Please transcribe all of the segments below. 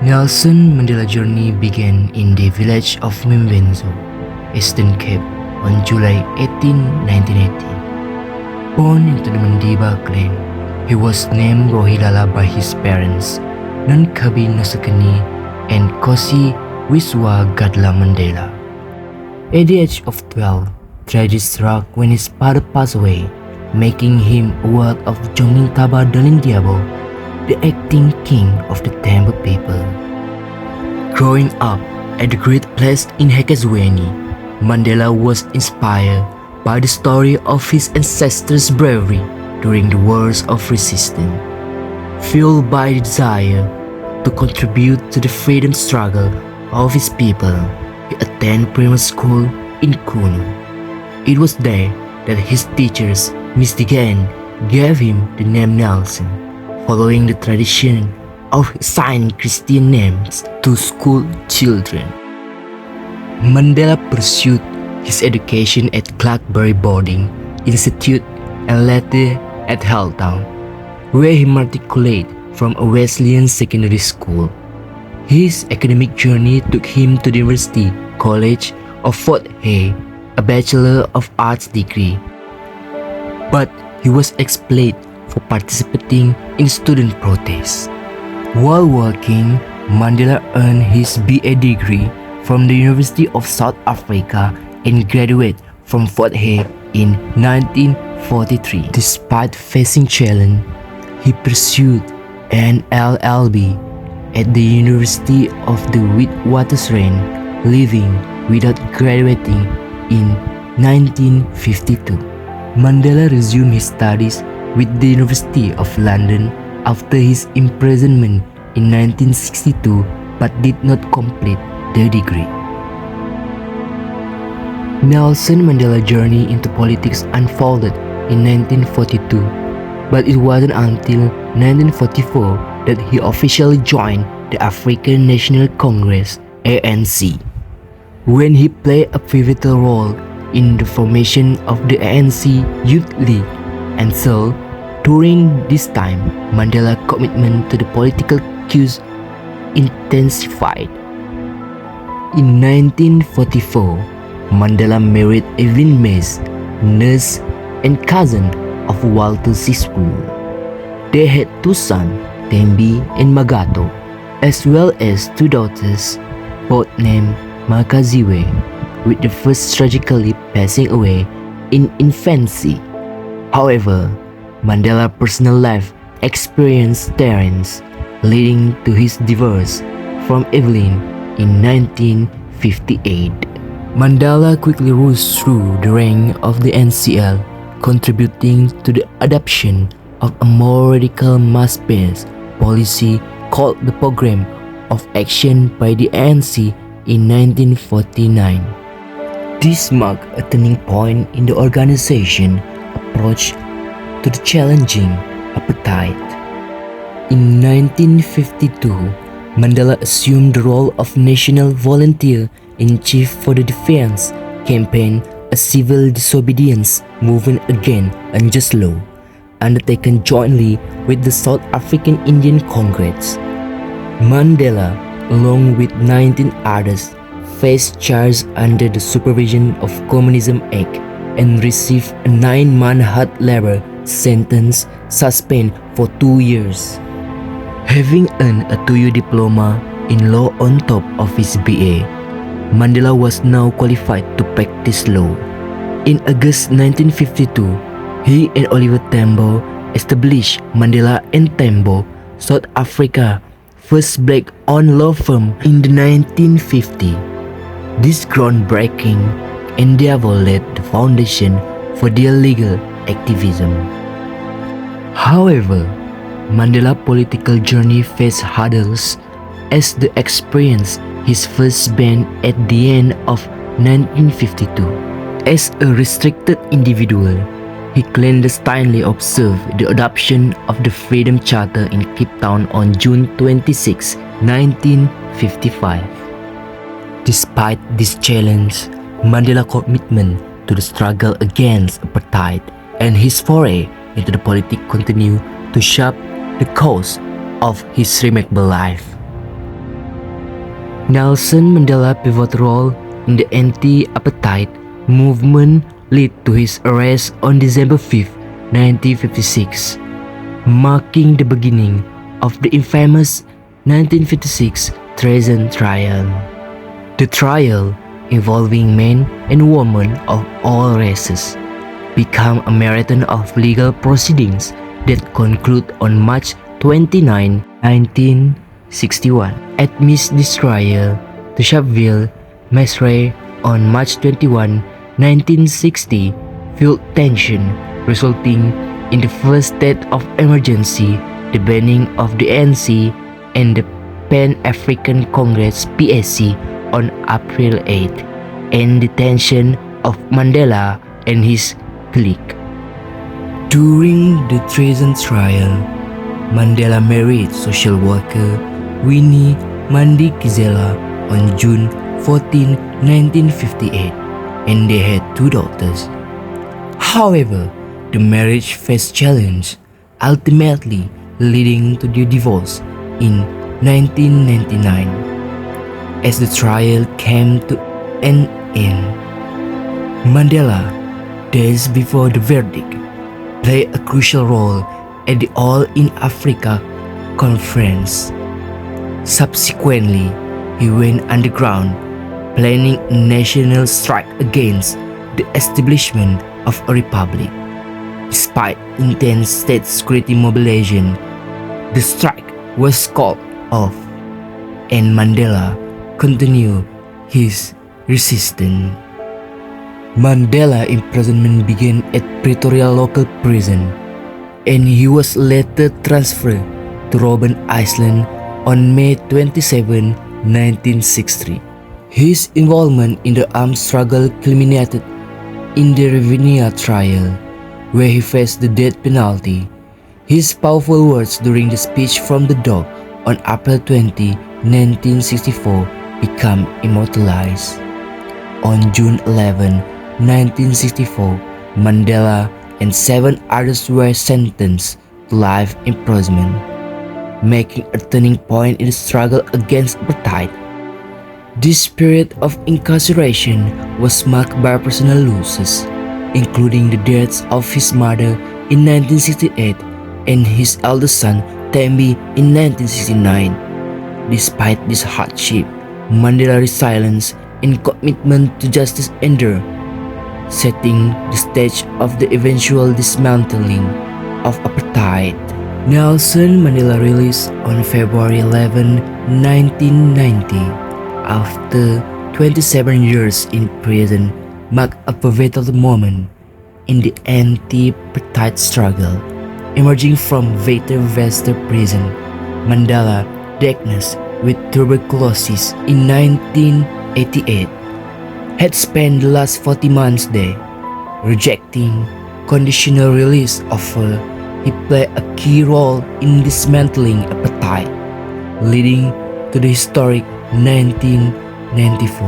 Nelson Mandela's journey began in the village of Mimbenzo, Eastern Cape, on July 18, 1918. Born into the Mandela clan, he was named Rohilala by his parents, Nonkabi Nosakani and Kosi Wiswa Gadla Mandela. At the age of 12, tragedy struck when his father passed away, making him ward of Jomintaba Dalindiabo, the acting king of the Tamil people. Growing up at the great place in Hekesweni, Mandela was inspired by the story of his ancestors' bravery during the wars of resistance. Fueled by the desire to contribute to the freedom struggle of his people, he attended primary school in Kunu. It was there that his teachers, Miss Degan, gave him the name Nelson, following the tradition of assigning Christian names to school children. Mandela pursued his education at Clarkbury Boarding Institute and later at Hilltown, where he matriculated from a Wesleyan secondary school. His academic journey took him to the University College of Fort Hare, a Bachelor of Arts degree, but he was expelled for participating in student protests. While working, Mandela earned his BA degree from the University of South Africa and graduated from Fort Hare in 1943. Despite facing challenge, he pursued an LLB at the University of the Witwatersrand, leaving without graduating in 1952. Mandela resumed his studies with the University of London after his imprisonment in 1962 but did not complete the degree. Nelson Mandela's journey into politics unfolded in 1942, but it wasn't until 1944 that he officially joined the African National Congress (ANC), when he played a pivotal role in the formation of the ANC Youth League. And so, during this time, Mandela's commitment to the political cause intensified. In 1944, Mandela married Evelyn Mays, nurse and cousin of Walter Sisulu. They had two sons, Tembi and Magato, as well as two daughters, both named Makaziwe, with the first tragically passing away in infancy. However, Mandela's personal life experienced strains, leading to his divorce from Evelyn in 1958. Mandela quickly rose through the rank of the NCL, contributing to the adoption of a more radical mass-based policy called the Programme of Action by the ANC in 1949. This marked a turning point in the organization's approach to the challenging apartheid. In 1952, Mandela assumed the role of National Volunteer-in-Chief for the Defense Campaign, a civil disobedience movement against unjust law, undertaken jointly with the South African Indian Congress. Mandela, along with 19 others, faced charges under the Supervision of Communism Act and received a 9-month hard labor sentence suspended for 2 years. Having earned a 2-year diploma in law on top of his BA, Mandela was now qualified to practice law. In August 1952, he and Oliver Tambo established Mandela and Tambo, South Africa's first black-owned law firm in the 1950s. This groundbreaking endeavor laid the foundation for their legal activism. However, Mandela's political journey faced hurdles as he experienced his first ban at the end of 1952. As a restricted individual, he clandestinely observed the adoption of the Freedom Charter in Cape Town on June 26, 1955. Despite this challenge, Mandela's commitment to the struggle against apartheid and his foray into the politics continued to shape the course of his remarkable life. Nelson Mandela's pivotal role in the anti-apartheid movement led to his arrest on December 5, 1956, marking the beginning of the infamous 1956 treason trial. The trial, involving men and women of all races, became a marathon of legal proceedings that concluded on March 29, 1961. Amidst this trial, the Sharpeville massacre on March 21, 1960 fueled tension, resulting in the first state of emergency, the banning of the ANC and the Pan-African Congress (PAC) on April 8, and detention of Mandela and his clique. During the treason trial, Mandela married social worker Winnie Madikizela on June 14, 1958, and they had 2 daughters. However, the marriage faced challenge, ultimately leading to their divorce in 1999. As the trial came to an end, Mandela, days before the verdict, played a crucial role at the All in Africa conference. Subsequently, he went underground, planning a national strike against the establishment of a republic. Despite intense state security mobilization, the strike was called off, and Mandela continued his resistance. Mandela's imprisonment began at Pretoria local prison, and he was later transferred to Robben Island on May 27, 1963. His involvement in the armed struggle culminated in the Riviera trial, where he faced the death penalty. His powerful words during the speech from the dock on April 20, 1964 became immortalized. On June 11, 1964, Mandela and 7 others were sentenced to life imprisonment, making a turning point in the struggle against apartheid. This period of incarceration was marked by personal losses, including the deaths of his mother in 1968 and his eldest son Thembi in 1969. Despite this hardship, Mandela's resilience and commitment to justice endured, setting the stage of the eventual dismantling of apartheid. Nelson Mandela released on February 11, 1990. After 27 years in prison, marked a pivotal moment in the anti-apartheid struggle. Emerging from Veiter prison, Mandela, diagnosed with tuberculosis in 1988, had spent the last 40 months there. Rejecting conditional release offer, he played a key role in dismantling apartheid, leading to the historic 1994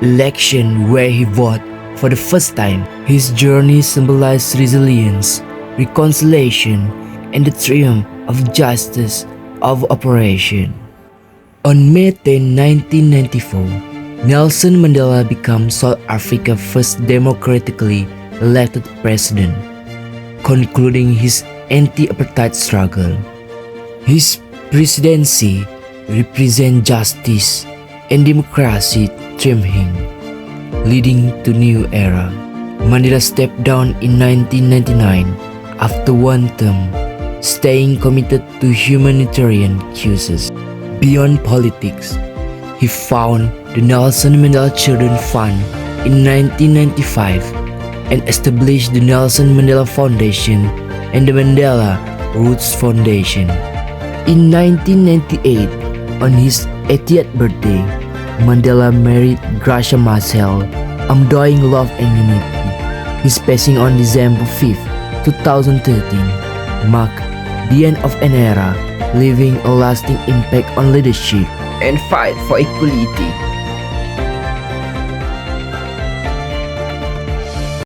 election where he voted for the first time. His journey symbolized resilience, reconciliation, and the triumph of justice of operation. On May 10, 1994, Nelson Mandela became South Africa's first democratically elected president, concluding his anti-apartheid struggle. His presidency represents justice and democracy triumphing, leading to a new era. Mandela stepped down in 1999 after 1 term, staying committed to humanitarian causes. Beyond politics, he founded the Nelson Mandela Children's Fund in 1995 and established the Nelson Mandela Foundation and the Mandela Roots Foundation. In 1998, on his 80th birthday, Mandela married Gracia Marcel, undying love and unity. His passing on December 5, 2013, marked the end of an era, leaving a lasting impact on leadership and fight for equality.